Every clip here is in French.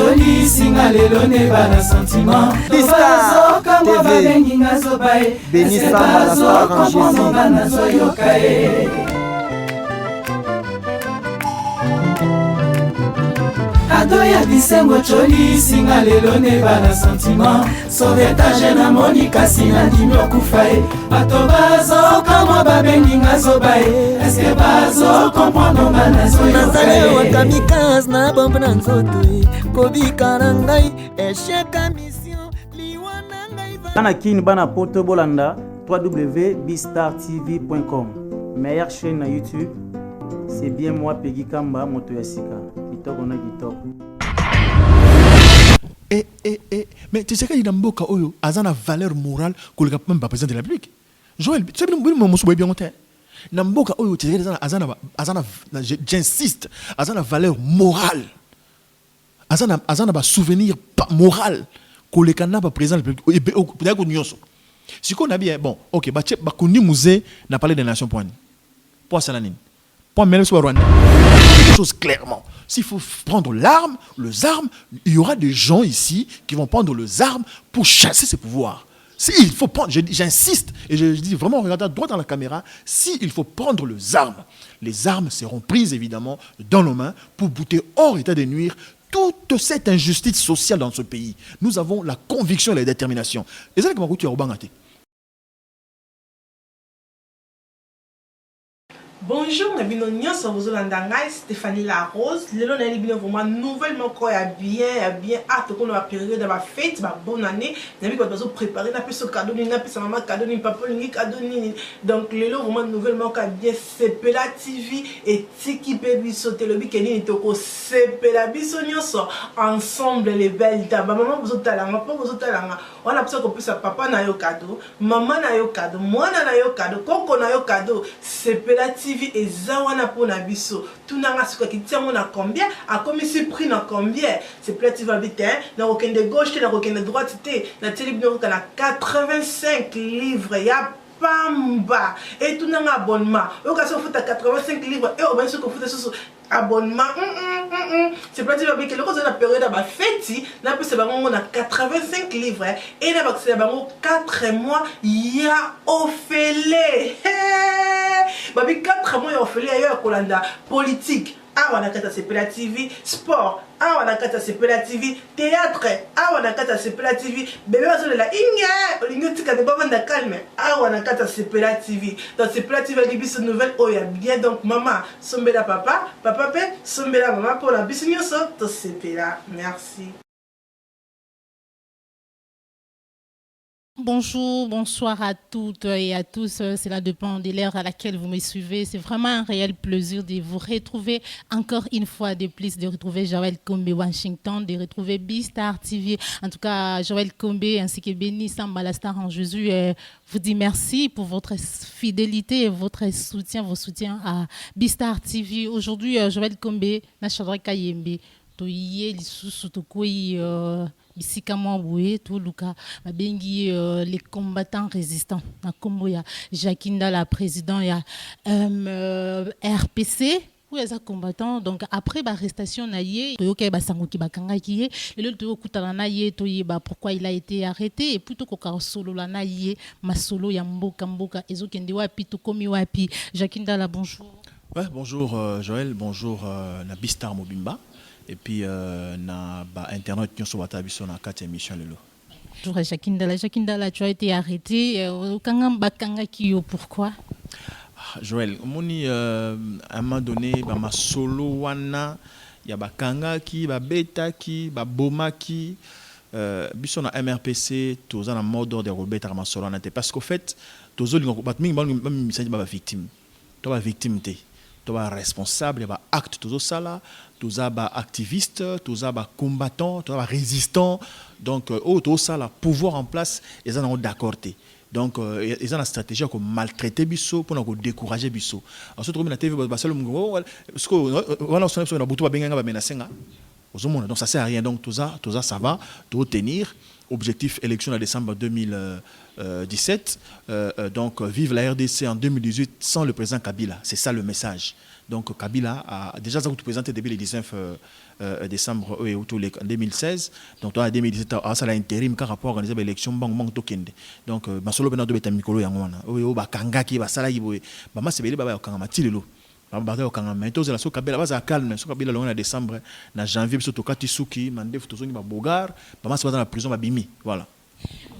joli singa lelo ne bana sentiment Star TV Béni Samba la star en Jésus. Ado ya bisengo joli singa lelo ne bana sentiment sauvetage na monika sina dimyo kufae bato bazo kama babengi ngazo bae eske bazo comprendre ngana zo nazale wa kamikaze na bombe na nzoto kobika na ngai esheka mission liwana ngai bana kini bana poto bolanda www.bistartv.com meilleure chaîne na YouTube. C'est bien moi Peggy Kamba moto ya sika kitoko na kitoko. Mais tu sais qu'il y a mboka oyo azana valeur morale que le même président de la République. Joël, tu sais bien mon souhait bien monté. Na mboka oyo tu sais azana j'insiste azana valeur morale. Azana ba souvenir moral que le canapa président de la République peut-être que nyonso. Si qu'on a bien bon, OK, ba koni musée n'a parlé des nations point. Pour ça nini. Pour même sur Rwanda. Quelque chose clairement. S'il faut prendre l'arme, les armes, il y aura des gens ici qui vont prendre les armes pour chasser ces pouvoirs. Il faut prendre, j'insiste, et je dis vraiment, regardez droit dans la caméra, s'il faut prendre les armes seront prises évidemment dans nos mains pour bouter hors état de nuire toute cette injustice sociale dans ce pays. Nous avons la conviction et la détermination. Et ça, comment tu as obangate. Bonjour, nabino nyonso bozolanda ngai Stéphanie Larose. Lelo na libino vraiment nouvellement ko ya bien hâte qu'on a période de la fête, ba bonne année. Nabi ko bazo préparer na peso cadeau ni na peso maman cadeau ni papa ni cadeau ni. Donc lelo vraiment nouvellement ko bien Sepela TV et tiki pe biso telobi keni toko Sepela biso nyonso ensemble les belles dames. Maman bozotalanga, papa bozotalanga. On a besoin ko pesa papa na yo cadeau, maman na yo cadeau, mwana na yo cadeau, koko na yo cadeau. Sepela TV et zawana pour na biso tunanga suka kitiamo na combien a comme si prix na combien c'est plati va vite na aucun de gauche na aucun de droite na télébino na 85 livres ya pamba et tunanga abonnement au cas où faut 85 livres et au ben ce que faut sur abonnement c'est plati va vite le cause de la période à ba fête na peut c'est bango na 85 livres et na ba c'est bango 4 mois ya ofélé babi 4 mois ya ofélé ya kolanda politique awa kata Sepela TV sport awa kata Sepela TV théâtre awa kata Sepela TV bébé bazo la inga olingo tika de bavanda calme awa kata Sepela TV dans Sepela TV li biso nouvelle oya bien donc maman sombela papa pe sombela maman pour la biso nyonso to Sepela. Merci. Bonjour, bonsoir à toutes et à tous. Cela dépend de l'heure à laquelle vous me suivez. C'est vraiment un réel plaisir de vous retrouver encore une fois de plus, de retrouver Joël Kombe Washington, de retrouver Bistar TV. En tout cas, Joël Kombe ainsi que Béni Samba la star en Jésus vous dit merci pour votre fidélité et votre soutien, vos soutiens à Bistar TV. Aujourd'hui, Joël Kombe, Nachadra Kayembe, Toye, Lissu, Tokoi, bisika mwa boye to luka babengi les combattants résistants na kombo ya Jakinda la président ya RPC ou les combattants. Donc après l'arrestation na ye toyoka ba sango ki bakanga ki ye lelo to kutana na ye to yeba pourquoi il a été arrêté et plutôt ko ka solo la na ye masolo ya mboka ezokende wapi to komi wapi. Jakinda la bonjour. Ouais, bonjour Joël, bonjour na Bistar Mobimba. Et puis, na internet nous sommes à biso na 4 émissions lelo. Bonjour Jakindala, tu as été arrêté. Pourquoi? Joël, moni à un moment donné, ma solo wana, il y a bakanga ki, ba beta ki, ba boma ki, biso na MRPC, tous en mode de Robert ma solo wana parce qu'au fait, tous les victimes, toi victime té. Toi responsable, il y a acte tout ça là, tous les activistes, tous les combattants, tous les résistants. Donc tout ça là, pouvoir en place, ils en ont d'accord. Donc ils ont une stratégie pour maltraiter biso, pour nous décourager biso. Ensuite on a la TV parce que voilà on a beaucoup de gens menacer. Donc ça sert à rien. Donc tout ça ça va, tout tenir. Objectif élection en décembre 2017. Donc vive la RDC en 2018 sans le président Kabila. C'est ça le message. Donc Kabila a déjà présenté depuis le 19 décembre en 2016. Donc en 2017, ça a intérim par rapport à organiser l'élection bang tokende. Donc masolo bena do beta mikolo yango wana. Oyo ba kangaki ba sala yiboye. Ba masebele ba kanga matilelo. Ba ba kanga mento za so Kabila ba za calme. So Kabila longa na décembre na janvier biso tokati suki mandef tozongi ba bogar. Ba maseba dans la prison ba bimi. Voilà.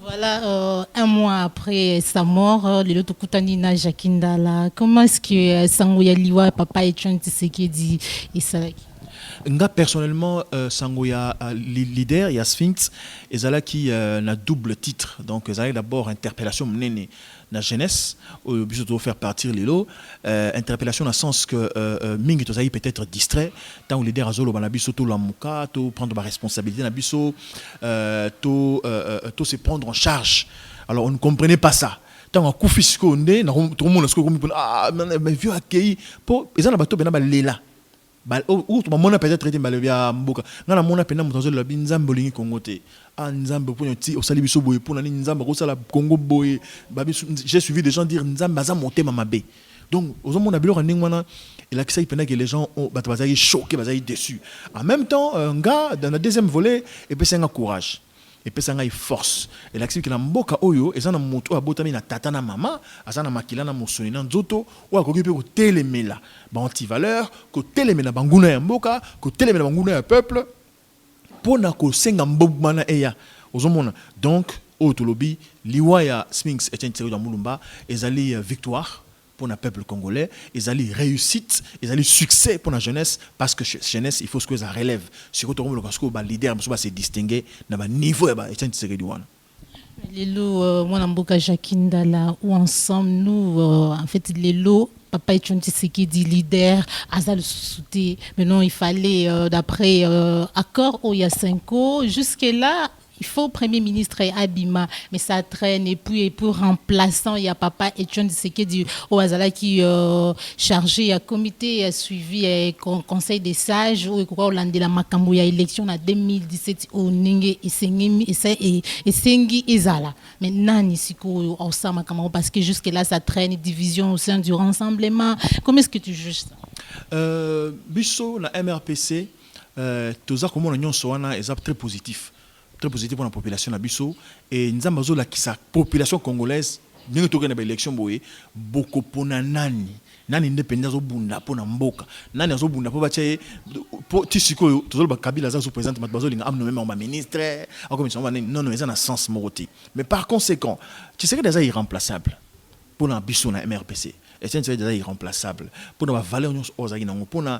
Voilà, un mois après sa mort, le Lotokutanina Jakindala, comment est-ce que Sangoya Liwa, Papa Etienne Tshisekedi et Salaki? Nga personnellement, Sangoya leader, il y a Sphinx, et Zala qui a double titre. Donc, Zala d'abord interpellation menée la jeunesse, au but de faire partir les lots. Interpellation dans le sens que Ming Tozaï peut être distrait, tant que le leader Azolo Banabiso, tout l'amuka, tout prendre ma responsabilité, Nabiso, tout se prendre en charge. Alors, on ne comprenait pas ça. Tant qu'on coup fiscal, tout le monde a dit, ah, mais vieux accueilli, pour les gens bateau ben là. Ou tu m'as peut-être traité mal via Mboka. Ngana mona pena mutanzo la binzambo lingi kongote. Ah nzambo pour ti osali biso boye pour nani nzambo ko sala Congo boye. J'ai suivi des gens dire nzamba za monter mamabe. Donc aux monde abilo rending wana il a que ça il que les gens ont bazali choqués, bazali déçus. En même temps un gars dans le deuxième volet et puis c'est un courage. Et puis ça a force. Et l'accident que la mboka oyo et ça na moto abotami na tata na mama, asana makila na mosoni na nzoto ou akokipe ko telemela. Ba anti-valeur, ko telemela banguna ya mboka, ko telemela banguna ya peuple pour na ko senga mbogmana eya. Ozomona. Donc au tolobi liwa ya Sphinx Etienne Tshisekedi dans Mulumba ezali victoire pour le peuple congolais, ils allaient réussite, ils allaient succès pour la jeunesse, parce que la jeunesse, il faut que ça relève. Surtout le leader, il faut se distinguer dans le niveau de Etienne Tshisekedi. Les lots, moi, Mboka Jakindala, où ensemble, nous, en fait, les lots, Papa Etienne Tshisekedi, leader, Azal Souté, maintenant, il fallait, d'après accord Oyasenko, jusque-là, il faut Premier ministre Abima, mais ça traîne. Et puis pour remplaçant, il y a Papa Etienne Tshisekedi au Azala qui chargé un comité a suivi conseil des sages ou quoi Hollande la Makambo ya élection en 2017 au Ninge et Sengi Ezala. Maintenant ici au Osama Makambo parce que jusque là ça traîne division au sein du rassemblement. Comment est-ce que tu juges ça? Bisso la MRPC tous ça comment l'union soana est très positif. Très positif pour la population nabiso et nzambazo la qui sa population congolaise ningi toke na ba élection boye boko pona nani indépendance au bunda pona mboka nani azo bunda po batie po tisiko tozolo ba Kabila za so président matbazo linga amno même en ministre en commission non ça na sens moroti mais par conséquent tu sais que déjà irremplaçable pour la biso na MRPC et c'est déjà irremplaçable pour la valeur nous ozaki nango pour na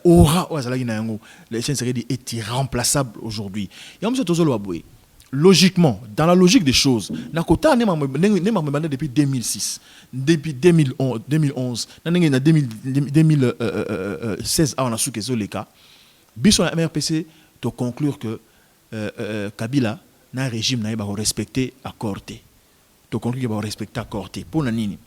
aura ozaki nango le SNCD est irremplaçable aujourd'hui et on se tozolo aboye logiquement dans la logique des choses na kota ne depuis 2006 depuis 2011 na 2016 on a souké les cas biso na MRPC to conclure que Kabila na régime na ba respecter accordé to conclure que ba respecter accordé pour na nini.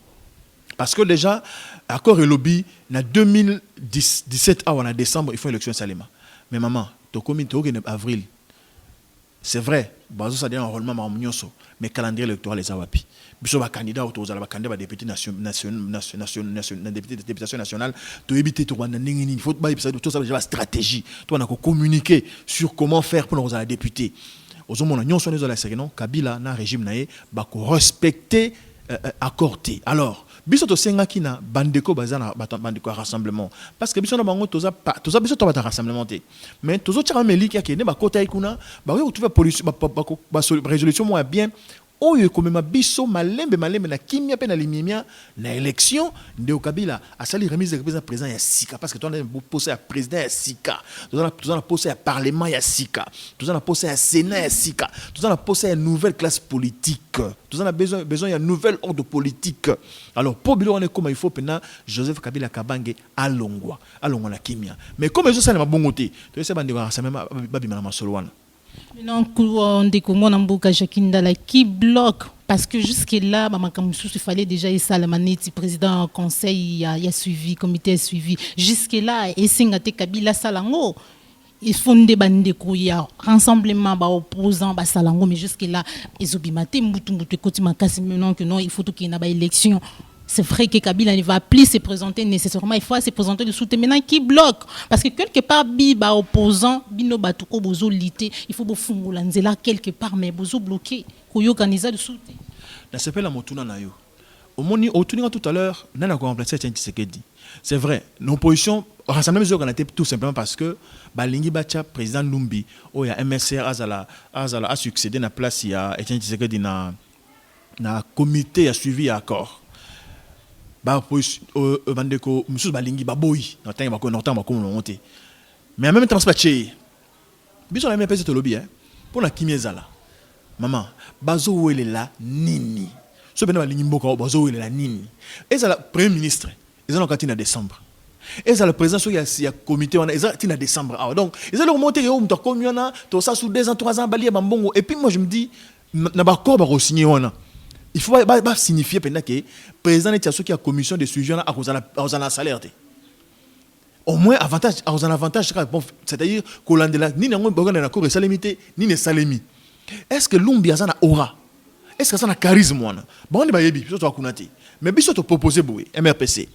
Parce que déjà, accord et lobby, en 2017, en décembre, il faut une élection Salema. Mais maman, tu as commis en avril. C'est vrai, ça a un enrôlement, mais le calendrier électoral est awapi. Puis les candidats autour de la candidat député députation nationale, tu éviter tout il faut tout ça déjà stratégie. Tu as communiquer sur comment faire pour nos députés. Aux hommes, nous sommes la série non, Kabila na régime naé, ba ko respecter accordé. Alors biso to senga kina bandeko bazana bandeko rassemblement parce que biso na bango toza biso to ba rassemblement te mais tozo tchaka meli ki akene ba kota ikuna ba yo trouver police ba résolution moi bien oyo komema biso malembe na kimia pe na limimia na élection ndeo Kabila asali remise de président ya sika parce que toi on a posé à président ya sika toi on a posé à parlement ya sika toi on a posé à sénat ya sika toi on a posé à nouvelle classe politique toi on a besoin ya nouvelle ordre politique. Alors pour bilo on est comme il faut pena Joseph Kabila Kabange alongwa na kimia mais comme eso ça na bongote to se bande rassemblement babima na masolo. Maintenant, on découvre Mboka Jakindala qui bloque parce que jusque-là, il fallait déjà le président conseil a suivi, comité a suivi. Jusque-là, et Singate Kabila Salango, ils font des bandes de rassemblement opposants Salango, mais jusque-là, ils ont bimate, maintenant que non, il faut qu'il y ait une élection. c'est vrai que Kabila ne va plus se présenter nécessairement, il faut se présenter le soutien. Maintenant, qui bloque? Parce que quelque part, Biba opposant, Bino Batuko, Bozo Lité, il faut Bofungulanzela quelque part, mais Bozo bloqué, Koyo Kaniza le soutien. Dans ce pays, la Motuna Nayo. Au moment où tout à l'heure, on a remplacé Tshisekedi. C'est vrai, l'opposition, rassemblement des organités tout simplement parce que Balingi Bacha, président Lumbi, où il y a MSR a succédé à la place, il y a Etienne Tshisekedi dans le comité a suivi accord. Bandeko, monsieur Balingi Baboui, dans le temps, monté. Mais en même temps, c'est pas tché. Bisous la MPC te lobby, pour la Kimiezala. Maman, Bazo où elle est là, Nini. Ce que Balingi Mboka, Bazo où elle est là, Nini. Et c'est le premier ministre. Ils ont en décembre. Et c'est le président il y a comité ils ont en décembre. Donc ils ont remonté au commune tout ça sous 2 ans 3 ans balier bambongo et puis moi je me dis na ba corps ba signer on. Il faut pas signifier pendant que président est qui a commission de suivi à cause de la salaire. Au moins avantage c'est-à-dire Kolandela ni na ngombe na cour salimité ni ne salemi. Est-ce que Lumbi azana aura? Est-ce que ça a charisme on? Bon on bayebi so to akunati. Mais biso to proposer boy MRPC.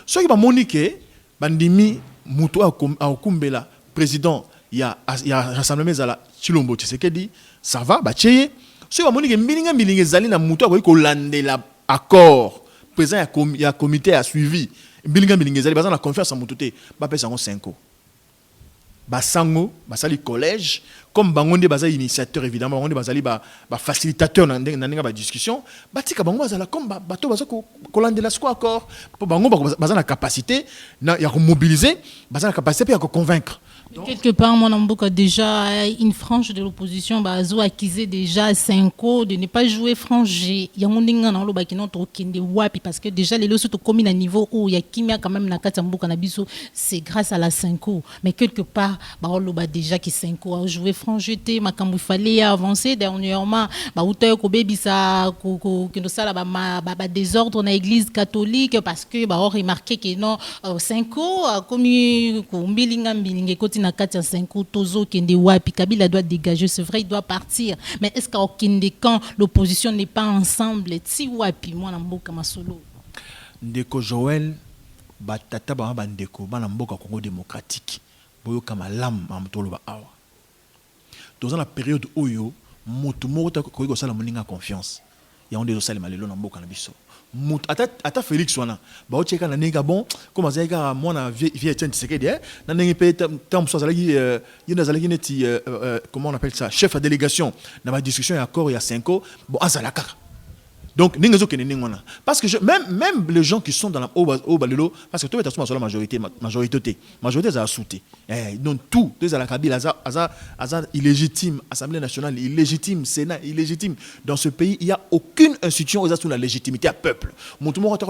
Ce qui va moniquer, bandimi muto a okumbela président il y a rassemblement zala Chilombo Tshisekedi ça va ba cheye. Ce qui va moniquer milinga zali na muto ko landela accord président il y a comité a suivi milinga zali bazana confiance en mutoté ba pesa ngo 5 ans. Basango basali collège comme bangonde baza initiateur évidemment bangonde bazali ba facilitateur na ndenge ba discussion batika bango bazala comme bato baza ko landela siko accord pour bango baza na capacité na ya mobiliser baza na capacité pour convaincre. Quelque part, mon Amboka, déjà, une frange de l'opposition, Bazo accusé déjà 5 ans de ne pas jouer frange. Il y a un ding dans le bakino de wapi parce que déjà les lots sont commis à niveau où il y a Kimia quand même na Katamboka Nabiso, c'est grâce à la 5 ans. Mais quelque part, Baolo déjà qui 5 ans a joué frange, Makamou fallait avancer dernièrement. Baouteur ko baby ça que nous ça là désordre dans l'église catholique parce que Baor remarqué que non 5 ans comme mbilinga côté na 5 ans tozo kende wapi Kabila doit dégager, c'est vrai il doit partir, mais est-ce qu'au kende quand l'opposition n'est pas ensemble ti wapi moi na mboka masolo ndeko Joël batata ba bandeko bana mboka Congo démocratique boyo kama lam amtolo ba awa dans la période oyo moto moko ko ko sala moninga confiance ya onde zo sala malelo na mboka na biso ata Félix wana ba ocheka na nenga bon comme azaka mwana vie Etienne Tshisekedi na nengi pe tam so zalaki yina zalaki neti comment on appelle ça chef de délégation na ba discussion ya accord ya 5 ans bon azalaka. Donc, parce que même les gens qui sont dans la haut balelo, parce que tout est à la majorité est à souter. Donc tout, à la Kabila, illégitime, Assemblée nationale illégitime, Sénat illégitime. Dans ce pays, il n'y a aucune institution où il y a la légitimité à peuple. Mon tout le monde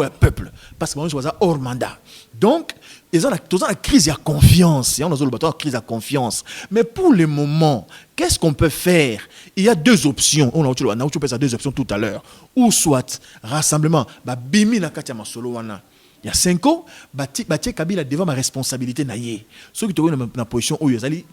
est peuple, parce que c'est hors mandat. Donc, ils ont la crise à confiance. On a une crise à confiance. Mais pour le moment, qu'est-ce qu'on peut faire? Il y a 2 options. On a eu 2 options tout à l'heure. Ou soit rassemblement, bimi na katia masolo wana. Il y a 5 ans, Kabila devant ma responsabilité naïe. Ceux qui ont dans la position où ils allaient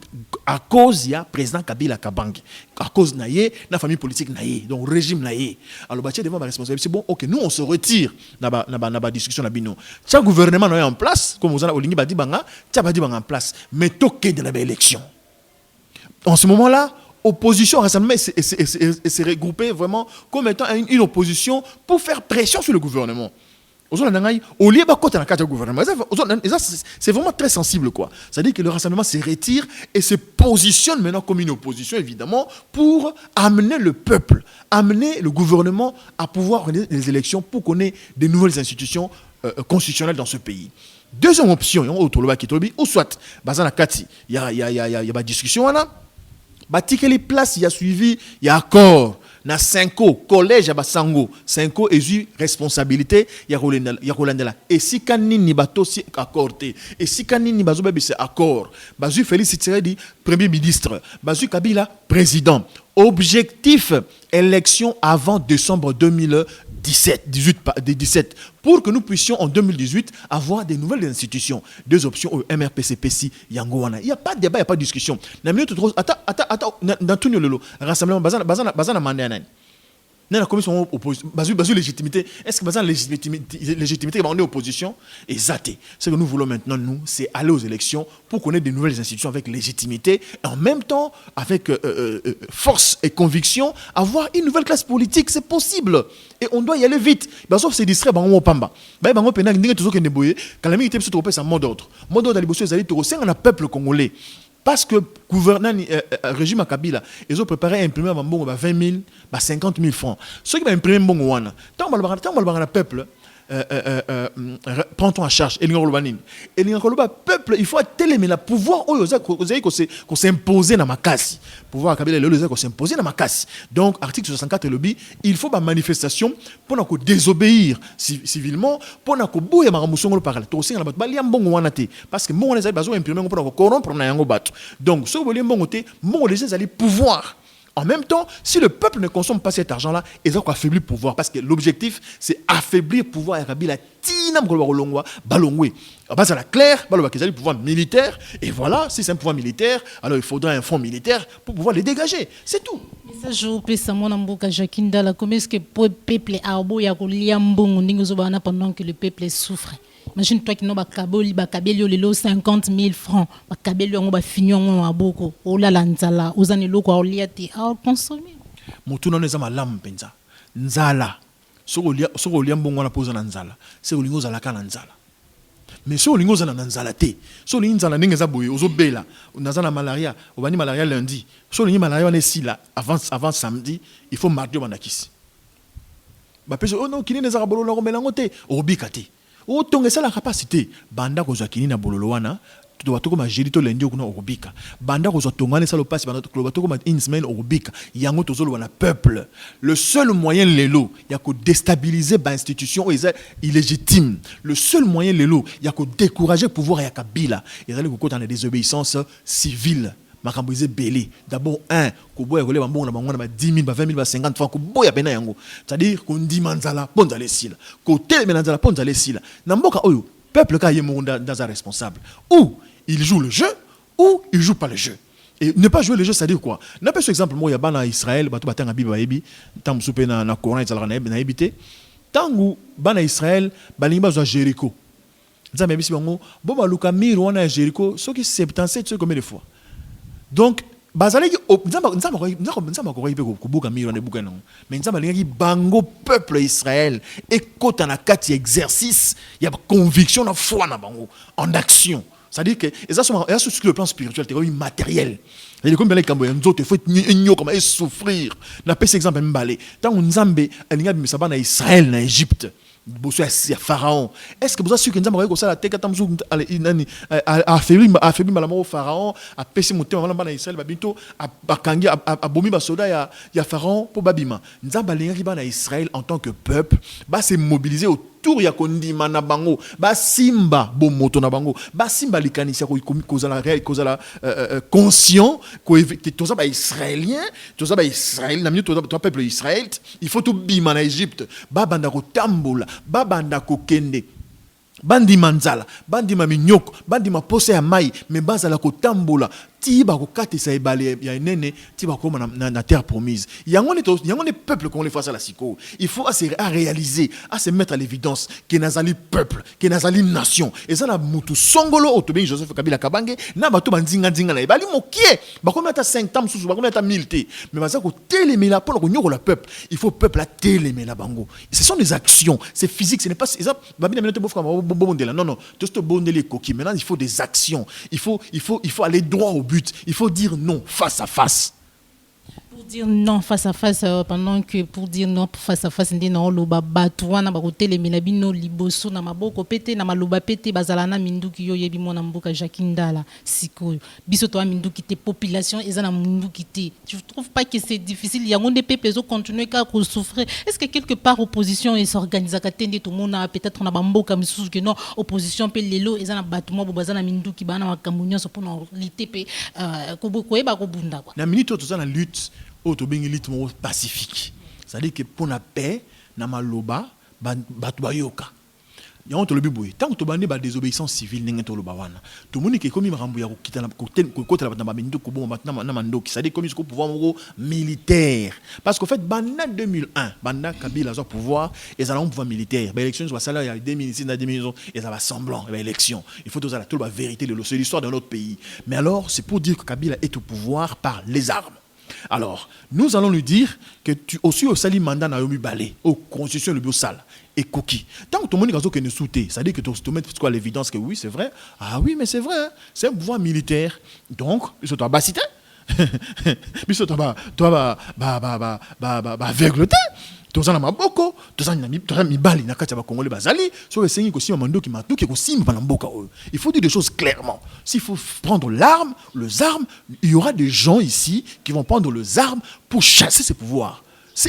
à cause il y a président Kabila Kabangi, à cause naïe, la famille politique naïe, donc régime naïe. Alors Batia devant ma responsabilité. C'est bon, ok, nous on se retire dans la discussion na bino. Chaque gouvernement est en place, comme vous avez Olingi badi banga, tia badi banga en place, mais toqué de la élection. En ce moment-là, opposition rassemblement s'est regroupée vraiment comme étant une opposition pour faire pression sur le gouvernement. Au lieu de gouvernement, c'est vraiment très sensible quoi. C'est-à-dire que le rassemblement se retire et se positionne maintenant comme une opposition évidemment pour amener le peuple, amener le gouvernement à pouvoir organiser des élections pour qu'on ait de nouvelles institutions constitutionnelles dans ce pays. Deuxième option, ou soit bazana kati, il y a une discussion là. Batike les places, il y a suivi, il y a accord. Na 5 ans, collège à Basango, 5 ans, et eu responsabilité, il y a Rolandela. Et si Kanini bato si accordé, et si Kanini bazo bébé c'est accord, bazu Félix Tshisekedi premier ministre, bazu Kabila président. Objectif élection avant décembre 2017 pour que nous puissions en 2018 avoir des nouvelles institutions. 2 options au MRPC PC Yangowana. Il n'y a pas de débat, il n'y a pas de discussion. Dans tout le rassemblement bazana mandé. la commission opposition, légitimité. Est-ce que la légitimité on est opposition et zaté. Ce que nous voulons maintenant, nous, c'est aller aux élections pour connaître de nouvelles institutions avec légitimité et en même temps, avec force et conviction, avoir une nouvelle classe politique. C'est possible. Et on doit y aller vite. Sauf c'est distrait, on pamba. On pena ndenge toujours que neboye. Quand la milité se trouve c'est mot d'ordre. Mot d'ordre alibosso ezali to c'est un peuple congolais. Parce que gouvernant régime à Kabila, ils ont préparé à imprimer 20 000, 50 000 francs. Ceux qui vont imprimer un tant que peuple prend-on en charge. Et le peuple, il faut télémer le pouvoir qu'on s'imposer dans ma casse. Pouvoir à Kabila, qu'on s'imposer dans ma casse. Donc, article 64 lobby, il faut une manifestation pour nous désobéir civilement, pour nous bouiller ma ramousson par le tour. Parce que mon les besoin imprimer pour corrompre na yango bat. Donc, ce que vous voulez mon les allez pouvoir. En même temps, si le peuple ne consomme pas cet argent-là, ils ont affaibli le pouvoir. Parce que l'objectif, c'est affaiblir le pouvoir. À Kabila, c'est la claire, le pouvoir militaire. Et voilà, si c'est un pouvoir militaire, alors il faudra un fonds militaire pour pouvoir les dégager. C'est tout. Ça, je pense à mon amboka Jakindala. Comment est-ce que le peuple a pendant que le peuple souffre? Imagine-toi qu'il y a 50 000 francs. Il y a fini en aboko. Oh là là, nzala. Aux années loko a liati a consommer. Motuna ne zama lam penza. Nzala. Soko liam bongo na poza na nzala. C'est olingo zala kana nzala. Mais si olingo zala na nzala te. So olingo nzala ndenge za boye ozo bela. Nazana malaria. Obani malaria lundi. So olingo malaria wane si là avant samedi, il faut mardi bandakisi. Ba peso oh non kini nezara bolo la romelango te. Obika te. Autant que ça la capacité banda ko zakini na bololo wana to batoko ma jelito lendi okuna okubika banda ko zotongane ça le passe banda to batoko ma une semaine okubika yango tozolo wana peuple le seul moyen lelo ya ko déstabiliser ba institution illégitime le seul moyen lelo ya ko décourager pouvoir ya Kabila et aller ko kota na désobéissance civile makamboise belé d'abord un ko boya ko le bambongo na bango na 10 000 20 000 50 francs ko boya bena yango c'est-à-dire ko ndima nzala ponza lesila ko teleme nzala ponza lesila na mboka oyo peuple ka yemo dans un responsable ou il joue le jeu ou il joue pas le jeu. Et ne pas jouer le jeu, c'est-à-dire quoi? N'a pas ce exemple moi il y a bana Israël bato batanga biba yebi tam soupe na Coran ezala na ebité tangu bana Israël balingi bazwa Jéricho nzambe bisi bango bo baluka miro wana Jéricho soki 77 ce combien de fois. Donc bazalaki nzamba ko yipe ko buka miro na buka non mais nzamba lingi bango peuple Israël et kota na kati exercice il y a conviction na foi na bango en action. C'est-à-dire que ça sur le plan spirituel c'est matériel. Il comme les cambo nzoto faut nyo comme souffrir. Na pese exemple mbalé tant nzambe alinga bisaba na Israël na Égypte. Bosso ya pharaon. Est-ce que vous avez su que nzamba ko ça la teka tamzu a affaibli malamo pharaon a pesi motema wana bana Israël babito a bakangi a bomi ba soda ya pharaon pour babima. Nzamba linga bana Israël en tant que peuple ba se mobiliser autour ya kondima na bango ba simba bo moto na bango ba simba likanisa ko kozala réel kozala conscient ko to ça ba israélien to ça ba Israël na minute to peuple Israël il faut tout bima na Égypte ba banda ko tambola ba banda ko kende bandi manzala bandi maminyoko bandi mapose ya mai me bazala ko tambola tiba ko katisa ebale ya nene tiba ko na terre promise yango ne peuple qu'on les fasse à la siko il faut à réaliser à se mettre à l'évidence que nazali peuple que nazali nation et ça na mutu songolo otobengi Joseph Kabila Kabange na bato bandinga na ebali mokie ba ko mettre 5 ans sous ba ko mettre 1000 té mais baza ko télémela pour ko nyoko la peuple il faut peuple à télémela bango ce sont des actions c'est physique ce n'est pas ça babina minute bof comme bondela non tout ce bondeli koki maintenant il faut des actions il faut aller droit au but. Il faut dire non face à face. Pour dire non face à face, pendant que pour dire non face à face, ndi na oloba batwa na bakote le minabino liboso na maboko pete na maloba pete bazalana minduki yo yebi mona mboka Jakindala sikoyo biso to minduki te population ezana minduki te. Je trouve pas que c'est difficile yango des peuples zo continuer ka ko souffrir. Est-ce que quelque part opposition et s'organise ka tende to mona peut-être na bamboka misusu que non opposition pe lelo ezana batuma bo bazana minduki bana makamunyo so pona lité pe ko eba ko bunda kwa. Na minute to na lutte autobengi litmo pacifique. C'est-à-dire que pour la paix na maloba batu bayoka. yango tolobi boye tant to bande ba désobéissance civile ndenge to loba wana to moni ke komi makambo ya kokita na kokota na bamindo ko bon na mandoki ça dit comme jusqu'au pouvoir militaire parce qu'en fait banda 2001 banda Kabila a pouvoir et ça a un pouvoir militaire ba élection soit ça là il y a 2006 na 2011 et ça va semblant ba élection il faut tout la vérité c'est l'histoire de notre pays mais alors c'est pour dire que Kabila est au pouvoir par les armes. Alors, nous allons lui dire que tu aussi au sali mandat na yomi balé, au constitution le bio sale et coquille. Tant que tout le monde est ne souté, ça dit que tu mets quoi l'évidence que oui, c'est vrai. Ah oui, mais c'est vrai, hein? C'est un pouvoir militaire. Donc, ils sont à cité. Ils sont aveugleté. Tozana maboko, tozana mibali na kati ya bakongolais bazali, so esengi ko sima mando ki matuki ko sima na mboka oyo. Il faut dire des choses clairement. S'il faut prendre les armes, il y aura des gens ici qui vont prendre les armes pour chasser ces pouvoirs.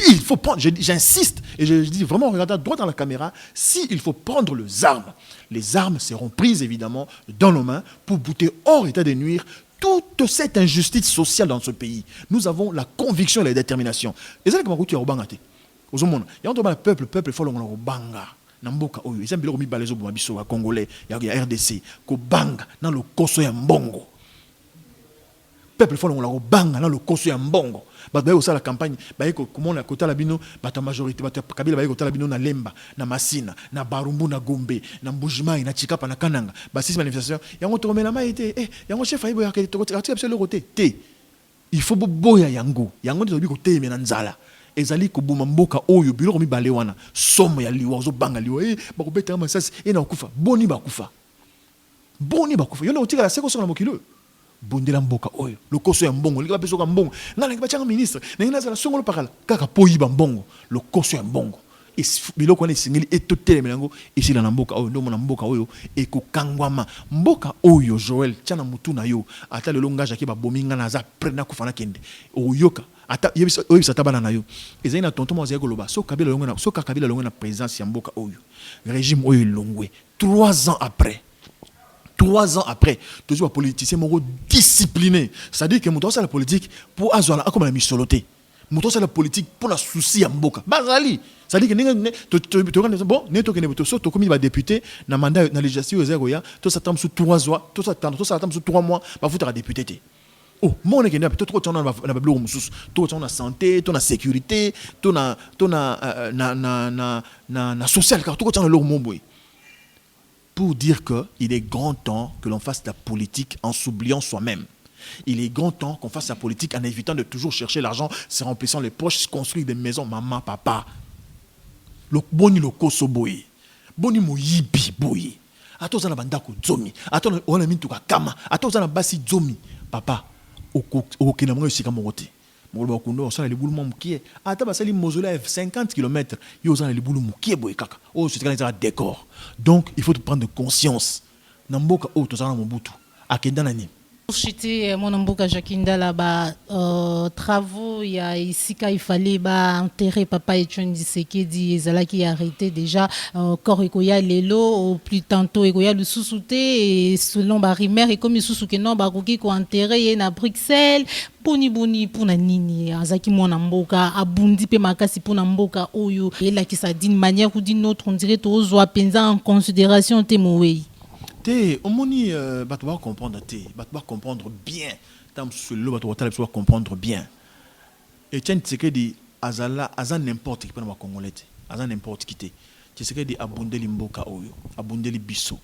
Il faut prendre, j'insiste et je dis vraiment regardez droit dans la caméra, s'il faut prendre les armes seront prises évidemment dans nos mains pour bouter hors état de nuire toute cette injustice sociale dans ce pays. Nous avons la conviction et la détermination. Et ça comment tu as obangate. Il y a un peuple faut le banga na mboka oyo ils aiment mi balezo bo biso congolais ya RDC ko banga na le koso ya mbongo peuple faut le banga na le koso ya mbongo ba ça la campagne ba ko comment na kota la bino ba ta majorité ba ta Kabila ba kota la bino na Lemba na Masina na Barumbu na Gombe na Mbujimai na Chikapa na Kananga ba six manifestation yango to mela mai te yango chef ayibo ya ke to absolument côté te il faut boya yango to bi ko te mena nzala ezali ko buma mboka oyo biloko mibale wana somo ya liwa zo banga liwa bakobeta masasi na kufa boni bakufa yo na otika la seko so na mokilo bondela mboka oyo lokoso ya mbongo lika peso ka mbongo ngala ngibachanga ministre ngina za songolo pakala kaka poyiba mbongo lokoso ya mbongo biloko wana esingeli etotele melango esila na mboka oyo ndomo na mboka oyo ekokangwama mboka oyo Joël tana mutu na yo ata lelo ngaja ke babominga na za prena kufana kende oyoka ata yebisa tabana na yo ezali na tonton moza koloba so Kabila longo na présence ya mboka oyo régime oyo longwe 3 ans après toujours politicien moko discipliné c'est-à-dire que muto la politique pour azwala akoma na misoloté muto la politique pour la souci ya mboka bazali c'est-à-dire que bon neto ke neto so to komi ba député na mandat na législative ozagoya to s'attend sous 3 mois to s'attend sous 3 mois ba futa député. Oh, mon équipe, peut-être trop on a bleu musus, tout on a santé, tout on a sécurité, tout on a social, car tout on a leur boy. Pour dire que il est grand temps que l'on fasse la politique en s'oubliant soi-même. Il est grand temps qu'on fasse la politique en évitant de toujours chercher l'argent, se remplissant les poches, construire des maisons, maman, papa. Le boni le koso boy, boni moyibi boy. Attends on a bandako zomi, attends on a mis tout kama, attends on a basi zomi, papa. Au na sika mokote moloba kundo osala libulu mokie ata basali mausolée 50 km yo osala libulu mokie boy kaka c'est un décor donc il faut prendre conscience na mboka o tozana mobutu akenda na nini Pour chuter mon mboka Jakinda là-bas, travaux, il y a ici qu'il fallait enterrer papa et Tshisekedi Ezala qui a arrêté déjà corps ekoya lelo plus tantôt ekoya le sous-souté et selon Barimer et comme sous-souké non bakoki ko enterrer na Bruxelles boni pour na nini azaki mona mboka abundi pe makasi pour na mboka oyo et là qui ça d'une manière ou d'une autre on dirait to ozwa penza en considération temowe. Omoni bato ba comprendre comprendre bien tam solo bato ba comprendre bien et tiens Tshisekedi azala n'importe qui pour na congolais azala n'importe qui te Tshisekedi abundeli mboka oyo abundeli biso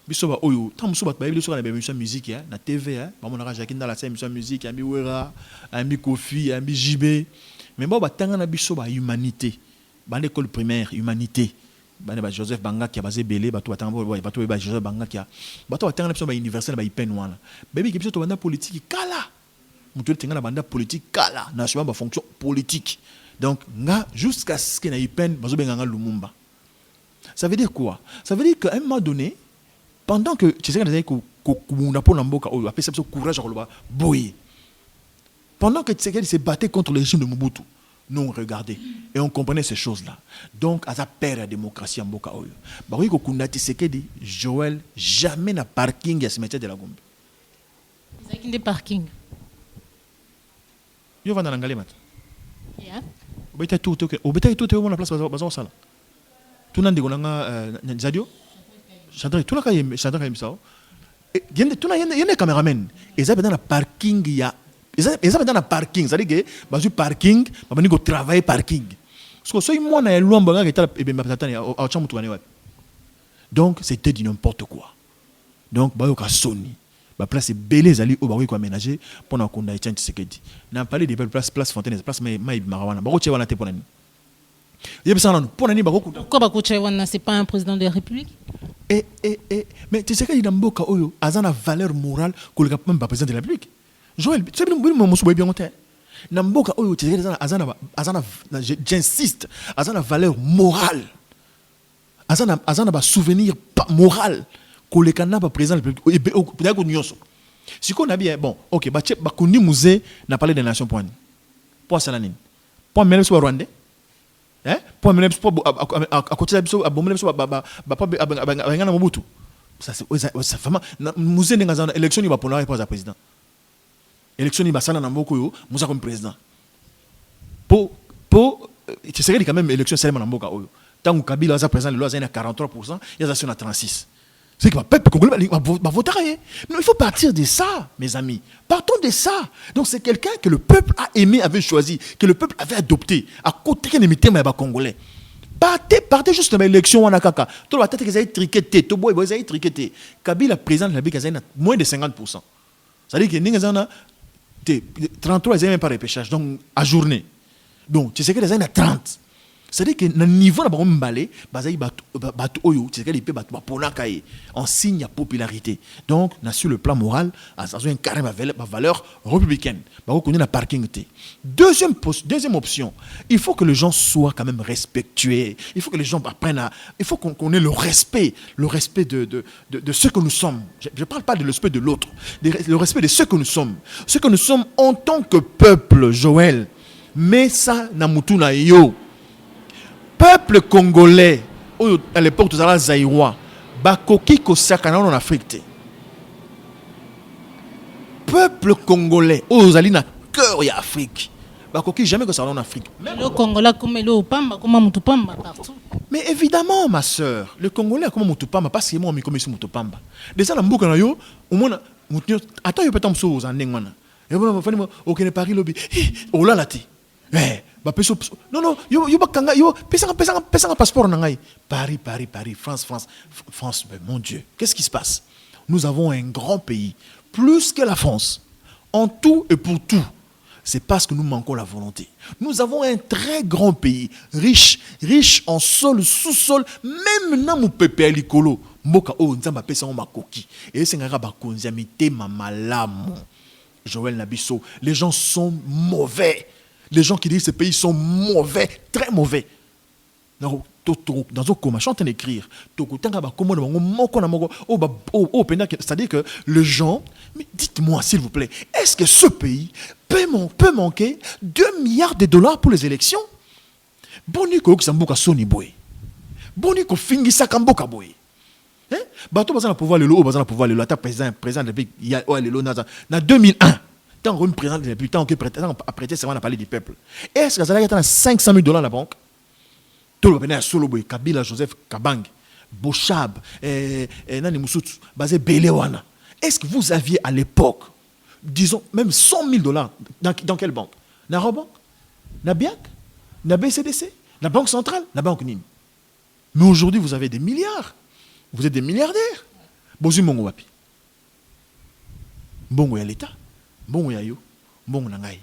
ba oyo tam so bato ba biso na émission musique na TV ba mona Jakinda la émission musique ambi wera ambi Kofi ambi JB mais ba tanga na biso ba humanité ba l'école primaire humanité ba Joseph Banga qui a basé belé bato ba Joseph Banga qui a bato batanga na ba universel ba ipen wana baby ki biso to banda politique kala mutu tenga na banda politique kala national ba fonction politique donc nga jusqu'à ce que na ipen bazo benga Lumumba. Ça veut dire quoi? Ça veut dire qu'à un moment donné pendant que tu sais que na pona mboka oyo apesa biso courage koloba boy pendant que Tshisekedi se battait contre le régime de Mobutu. Nous on regardait et on comprenait ces choses-là. Donc, à sa père la démocratie en Boka Oyo. Baroui ko kundati Tshisekedi Joël jamais na parking à cimetière de la Gombe. C'est qui des parking? Yo va dans l'anglais mat. Yeah. Obeta tout la place bazon sala. Tout nan de golanga Zadio chanteur tout le chanteur comme ça il y a des caméramans ils avaient dans le parking il y a ils avaient dans le parking c'est à dire que bah du parking bah venir au travail parking parce que soit moi na loin bah que et bien ma tata a chambre tout année donc c'était du n'importe quoi donc bah au cas Sony bah place belé zali au bah oui quoi aménager pendant qu'on a éteint ce que dit n'a parlé des place Fontaine place mais marawana bah tu vas la te pour Pourquoi c'est pas un président de la République? Mais tu sais qu'il y a une valeur morale que le même pas président de la République. Joël, tu sais bien j'insiste, une valeur morale, un souvenir moral que le Canada pas président de la République. Si on a bien, bon, ok, Bakundi Musée n'a parlé des nations point. Pour ça, pour même sur Rwandais. Pour mener à côté de ça ça vraiment musée n'engagé élection il va pour la président élection il va ça na mboko yo musa comme président pour tu sais quand même élection c'est na mboka oyo tant Kabila va président le loi à 43% il y a ça à 36. C'est que le peuple congolais va voter. Mais il faut partir de ça, mes amis. Partons de ça. Donc c'est quelqu'un que le peuple a aimé, avait choisi, que le peuple avait adopté, à côté de l'imité mais congolais. Partez juste de l'élection en Akaka. Tout le temps qu'ils aient triqueté, tout le monde triqueté. Kabila président de la République a moins de 50%. C'est-à-dire que nous avons 33 ils même pas repêchage donc à journée. Donc tu sais que les gens ont 30. C'est-à-dire que le niveau de Mbale, en signe de popularité. Donc, sur le plan moral, ça a une carrément valeur républicaine. On connaît la parking. Deuxième option, il faut que les gens soient quand même respectueux. Il faut que les gens apprennent à. Il faut qu'on ait le respect de ce que nous sommes. Je ne parle pas de respect de l'autre, le respect de ce que nous sommes. Ce que nous sommes en tant que peuple, Joël. Mais ça, Namutuna yo. Peuple congolais, à l'époque tout à l'heure zaïrois, bakoki kosaka en Afrique. Peuple congolais, aux alina cœur y Afrique. Bakoki jamais que ça en Afrique. Le Congolais comme le Opamba, comme Mutupamba partout. Mais évidemment, ma sœur, le Congolais comme Mutupamba parce que moi on comme Mutupamba. Déjà la mboka na yo, au moins attends yo peut-être aux en ngwana. Et bon fani aucun Paris lobby. Oh là là ti. Non, pesa un passeport Paris, France, mais mon Dieu, qu'est-ce qui se passe? Nous avons un grand pays, plus que la France, en tout et pour tout. C'est parce que nous manquons la volonté. Nous avons un très grand pays, riche en sol, sous-sol, même namu pepe alikolo, moka o nzamba pesa on makoki. Et c'est ngara ba konziamité mamalamu. Joël Nabisso, les gens sont mauvais. Les gens qui disent que ces pays sont mauvais, très mauvais. Dans un coma, je suis en train d'écrire. C'est-à-dire que les gens, mais dites-moi s'il vous plaît, est-ce que ce pays peut manquer 2 milliards de dollars pour les élections? Boni ko Xamboka Sony boy. Boni ko fingi sakamboka boy. Bato bazana pouvoir le lo, ata président de la République, il y a le lo na 2001. Tant que président de la République, tant que président a prêté serment à parler du peuple. Est-ce que ça a 500 000 $, la banque? Tout le monde est solo boy, Kabila, Joseph Kabang, Bochab, Nani Moussoutou, basé Belewana. Est-ce que vous aviez à l'époque, disons, même 100 000 $, dans quelle banque? Na Robank? Na Biak? Na BCDC? La Banque Centrale? La Banque Nîmes? Mais aujourd'hui, vous avez des milliards. Vous êtes des milliardaires. Bozu Mongo Wapi. Bongo ya l'État. Bongo ya yo. Bongo na ngai.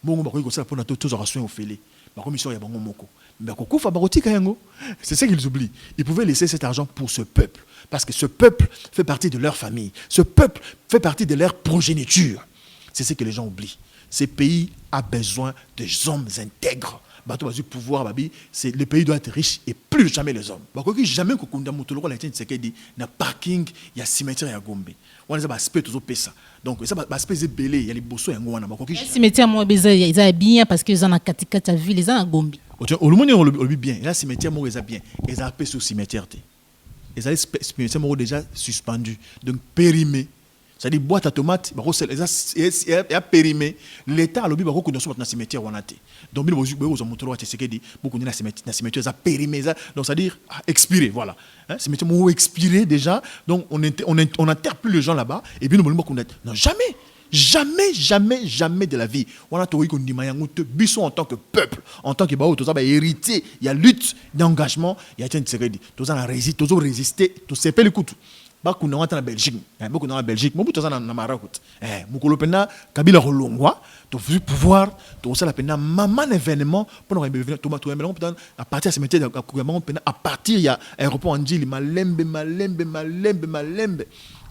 Bongo ba ko ça pour na tous soins au félé. Ba commission ya bango moko. Mais kokufa ba kotika yango. C'est ça qu'ils oublient. Ils pouvaient laisser cet argent pour ce peuple parce que ce peuple fait partie de leur famille. Ce peuple fait partie de leur progéniture. C'est ce que les gens oublient. Ces pays a besoin de hommes intègres. Bato bazu pouvoir babi, c'est le pays doit être riche et plus jamais les hommes. Ba koki jamais ko kunda mutolo la tine sekedi na parking ya cimetière ya Gombe. On les a aspect toujours pesa. Donc ça aspect c'est belé, il y a les bosso ya ngwana ba koki. Cimetière moi ils a bien parce que ils en a katikata ville, ils en a Gombe. Au le monde on le bien, là cimetière moi ils a bien, ils a appelé sur cimetière té. Les cimetière moi déjà suspendu, donc périmé. c'est-à-dire boîte à tomates et à périmé l'état a lobby bako kuna so na cimetière wanate donc bilo bozo montrer wa Tshisekedi beaucoup na cimetière ça périmé ça donc c'est-à-dire expiré voilà hein cimetière mo expiré déjà donc on enterre plus les gens là-bas et puis nous bolimo kuna non jamais de la vie on a tori ko ndima yango te biso en tant que peuple en tant que bao to ça ba héritier il y a lutte d'engagement il y a Tshisekedi to ça na résister to sepe le couteau bakuna wata na Belgique beaucoup dans la Belgique mobutu za na Maroc mukolo pena kabila rolongwa to pouvoir to ça la pena maman événement pour nous événement to événement peut à partir de cimetière à partir il y a aéroport en Djili malembe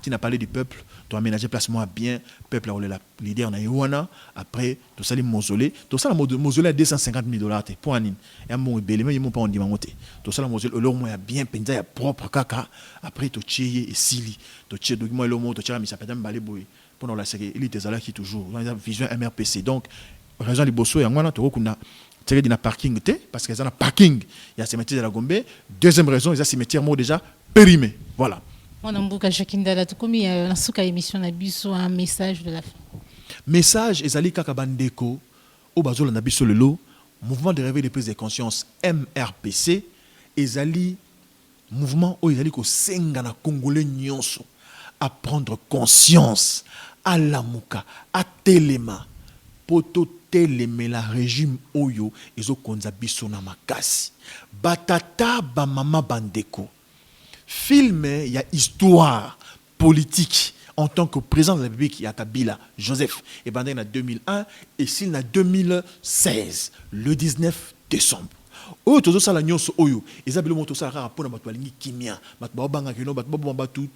tu n'as parlé du peuple tu as aménagé placement bien peuple a l'idée on a Iwana après tout ça les mausolées tout ça le mausolée à $250,000 pour anine et mon belé mais ils m'ont pas en dimanté tout ça le mausolée le moins bien penza ya propre kaka après to tchié et sili to tchié document le mot to tchié mi sapeta mbalé boy pour nous la série il était là qui toujours dans la vision MRPC donc raison liboso ya ngwana to kuna c'est qu'il y a parking parce qu'ils ont un parking il y a cimetière de la Gombe deuxième raison il y a cimetière mot déjà périmé voilà. On a beaucoup Jacquindala tout comme il y a un souka émission na biso un message de la fin. Message ezali kaka bandeko au bazola na biso lelo mouvement de réveil de prise de conscience MRPC ezali mouvement où ezali ko senga na congolais nyonso à prendre conscience à lamuka à telema poto teleme la régime oyo ezo konza biso na makasi batata ba mama bandeko film, il y a histoire politique en tant que président de la République, il y a Kabila, Joseph, et pendant en 2001, et s'il en 2016, le 19 décembre. Oh, tout ça, la nyonso oyo, Isabelle Moto ça rapport à Batwalingi Kimia, Batbabanga Kino, Batbabamba tout,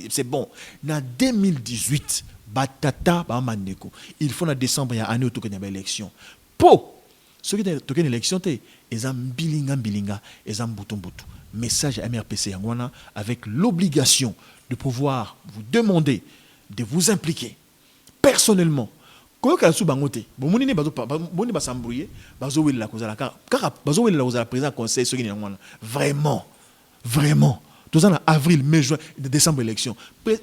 c'est bon. En 2018, Batata Bamandeko, il faut en décembre, il y a année où il y a une élection. Po, ceux qui ont une élection, ils ont bilinga, ils ont bouton. Message à MRPC Yangwana avec l'obligation de pouvoir vous demander de vous impliquer personnellement. Quand vous avez bangoté, vous avez vous s'embrouiller, vous avez la cause à la car, vous avez la président conseil ce qui est vraiment. Tout ça en avril, mai, juin, décembre élection.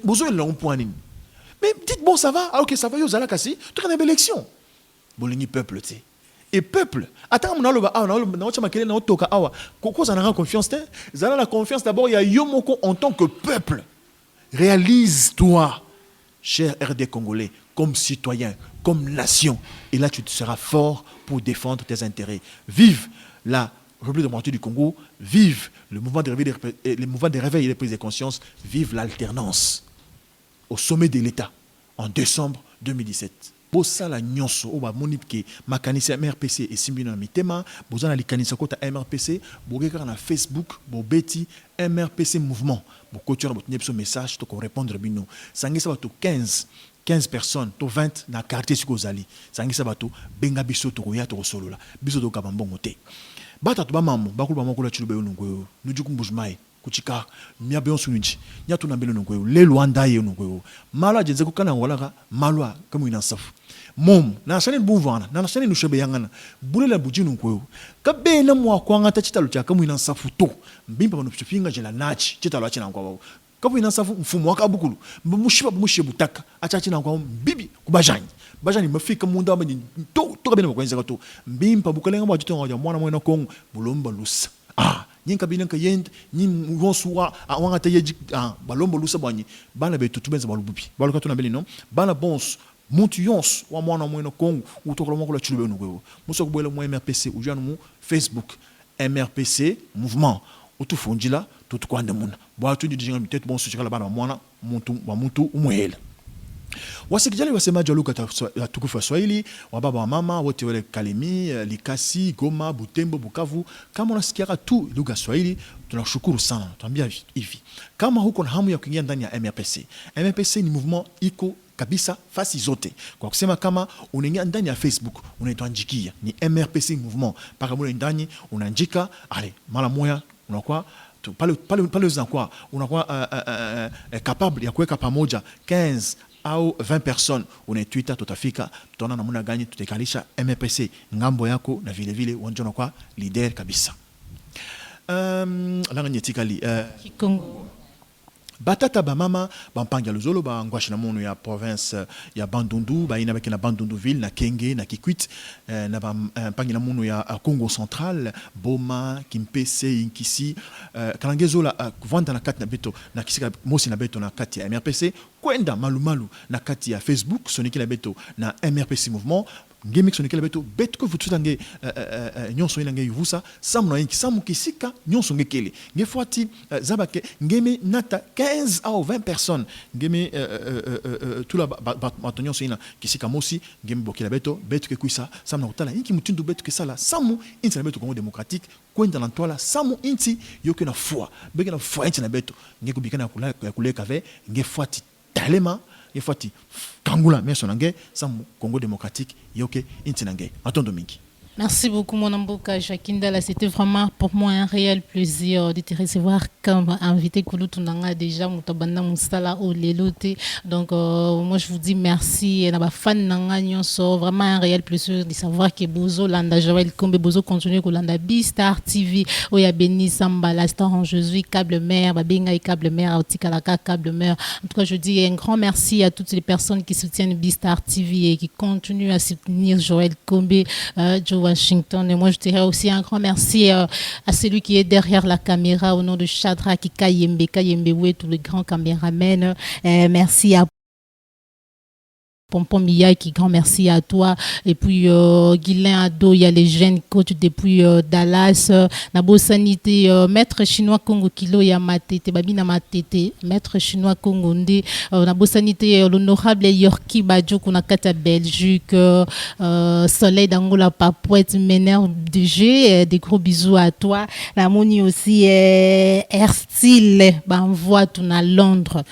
Vous avez un point. Mais dites bon ça va, ah ok ça va, vous allez casser, tout une élection. Vous avez peuple, tu sais. Et peuple, attends, on a confiance. La confiance d'abord, il y a Yomoko en tant que peuple. Réalise-toi, cher RD Congolais, comme citoyen, comme nation. Et là, tu seras fort pour défendre tes intérêts. Vive la République démocratique du Congo, vive le mouvement de réveil et de prise de conscience, vive l'alternance au sommet de l'État en décembre 2017. Bosa la nyonso oba monipke makanisa MRPC et simbino na mitema bozana likanisa kota MRPC bogeka na Facebook bobeti MRPC mouvement bokotura botunyebiso message to ko répondre bino sangisa bato 15 personnes to 20 na quartier sikozali sangisa bato benga biso to koya to solola biso to kabambongo te bata to ba mamu bakulu ba makulu chulu be nungoyo nujukumbujmai kuchika miabe onsunji nyatu na mbele nungoyo le Luanda ye nungoyo mala jenze ko kana ngolaka malwa kamu ina safu mom na shane buvana na shane nushebe yangana bulela bujinu nkoyo kabe na mwa kwanga ta chitalo cha kamu ina safu to mbimba bano pfinga jela nachi chitalo achina kwa kamu ina safu mfumo waka bukulu mushiba mushebutaka achachi na kwa bibi kubajani mafika munda ba to kabe na kwenza to mbimba bukalenga mwa jito ngoja mwana mwana kongo bulomba lusa nyinka binanka yend nyi wonsuwa awanga tayeji balombo lusa banyi bana be tutubenza balububi baluka tuna beli no bana bons Montuyons wa mwana mweno Congo utokola moko la chulube nugweo muso kubwela mu MRPC ujanu mu Facebook MRPC mouvement utufundila tutukwande muna bwa tundi dijinga mitetu bon suchikala bana mwana muntu umwela wasikijali wasema jaluka tukufu Swahili wababa wa mama wote wale Kalemi Likasi Goma Butembo Bukavu kama unasikia tu lugha Swahili tunashukuru sana tuambia hivi kama huko na hamu ya kuingia ndani ya MRPC ni mouvement iko kabisa fasi zote kwa kusema kama unaingia ndani ya Facebook unaitwanjikia ni MRPC mouvement paka mule ndani unaandika ale mara moja unakuwa pale unakuwa capable ya kuweka pamoja 15 au 20 personnes una Twitter tutafika tutaona namna gani tutekalisha MRPC ngambo yako na vile vile wanjona kwa leader kabisa langa nyetikali Kikongo batata ba mama ba mpanga luzolo ba ngwashi na mono ya province ya Bandundu ba ina na Bandundu ville na Kenge na Kikwit na ba mpanga na mono ya Congo central Boma Kimpese Inkisi kalangezola kuvanda na kati na beto na kisika mosi na beto na kati ya MRPC kwenda malumalu na kati ya Facebook soniki na beto na MRPC mouvement ngemi soniki na beto beto ko futu tange nyonso ina nge yuvusa samu na inki samu kisika nyonso ngekele ngefwati zabake ngemi nata 15 à 20 personnes ngemi tout la batonyo ina kisika mosi ngemi bokila beto ke kuisa samu na kutala inki mutindu beto ke sala samu inti na beto Congo démocratique kwenda na toila samu inti yoke na foi beke na foi inti na beto ngekubika na kuleka ve ngefwati talema ngefwati kangula meso nange samu Congo démocratique yoke inti nange matondo mingi. Merci beaucoup, mon Amboka Joaquindala. C'était vraiment pour moi un réel plaisir de te recevoir comme invité Kouloutunanga déjà, Moutabanda Moussala au Lelote. Donc, moi, je vous dis merci. Et fan nanga nyonso, vraiment un réel plaisir de savoir que Bozo Landa Joël Kombe Bozo continue Kolanda B-Star TV, Oya Beni Samba, la Star en Jésus, Câble Mère, Babinga et Câble Mère, Autikalaka, Câble Mère. En tout cas, je dis un grand merci à toutes les personnes qui soutiennent B-Star TV et qui continuent à soutenir Joël Kombe, Washington. Et moi, je dirais aussi un grand merci à celui qui est derrière la caméra au nom de Shadrack Kayembe, tous les grands caméramens. Merci à Pompon Mia, qui grand merci à toi. Et puis Guilain Ado, il y a les jeunes coachs depuis Dallas. Nabo Sanité, Maître Chinois Congo Kilo Yamatete, Babina Matete, Maître Chinois Congo Ndé, Nabo Sanité, l'honorable Yorki Badjo Kunakata Belgique, Soleil d'Angola Papouette, Ménère DG, des gros bisous à toi. La Moni aussi, Airstyle, envoie tout à Londres.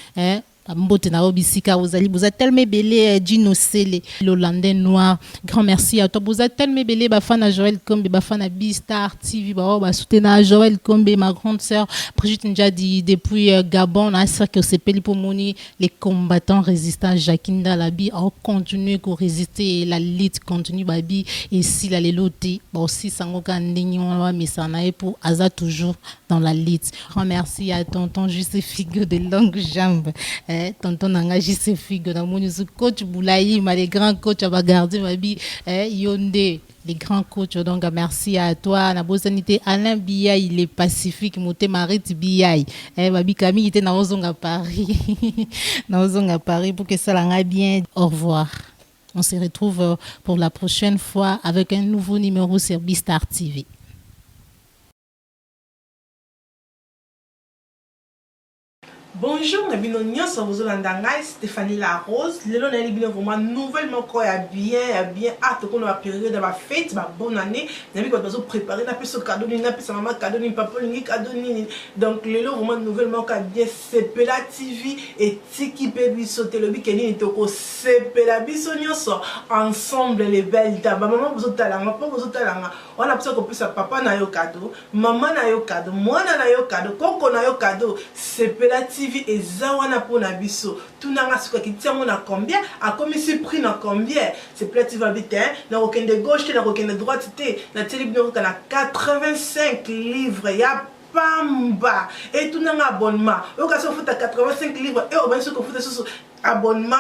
Mbote na obisika vous êtes tellement belé Dino Sele l'Hollandais noir, grand merci à toi. Vous êtes tellement belé bafana Joël Kombe, bafana B-Star TV, ba soutenir Joël Kombe, ma grande sœur Brigitte Ndjadi depuis Gabon, na sœur que c'est peli pour moni les combattants résistants Jakinda Labi a continué à résister, la lutte continue babi et si la leloti ba aussi sangoka ndinyo wa misana et pour Aza toujours dans la lutte. Grand merci à tonton juste figure de longue jambe. Tonton Nangaji se figue dans mon coach Boulaï, les grands coachs à garder ma vie, Yondé, les grands coachs. Donc merci à toi. La sanité Alain Biaï, il est pacifique, Moté Marit Biaï. Babi Camille était dans à Paris, à Paris pour que ça l'aille bien. Au revoir. On se retrouve pour la prochaine fois avec un nouveau numéro sur B-Star TV. Bonjour, nabino nyonso bozolanda ngai Stéphanie La Rose. Lelo na libino vraiment nouvellement quoi bien hâte qu'on a période de la fête, ba bonne année. Nabi ko bazo préparer na peso cadeau ni na peso maman cadeau ni papa ni cadeau ni. Donc lelo vraiment nouvellement quoi bien Sepela TV et tiki pe biso telobi keni toko Sepela biso nyonso ensemble les belles dames. Maman bozotalanga, papa bozotalanga. On a besoin qu'on puisse papa na yo cadeau, maman na yo cadeau, mwana na yo cadeau, koko na yo cadeau. Sepela TV et zawana pour nabiso tout n'a pas qui tient mon à combien a comme si prix na combien c'est plate va vite na aucun de gauche na aucun de droite na télévision na 85 livres ya pamba et tout n'a abonnement au cas où faut 85 livres et au moins ce qu'on faut sur abonnement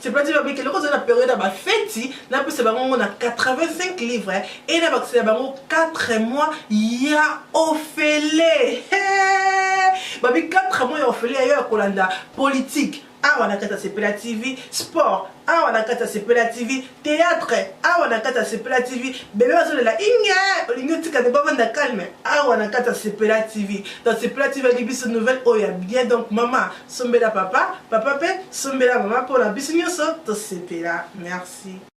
c'est plate va vite que le cause de la période à fête na plus c'est on a 85 livres et na c'est 4 mois ya Ophélie babi 4 mois ya Ophélie ailleurs Kolanda politique awa kata Sepela TV sport awa kata Sepela TV théâtre awa kata Sepela TV bébé bazo la inga olingo tika de bavanda calme awa kata Sepela TV dans Sepela TV avec bis nouvelle oya bien donc maman sombela papa pe sombela maman pour la bis nyonso to Sepela merci.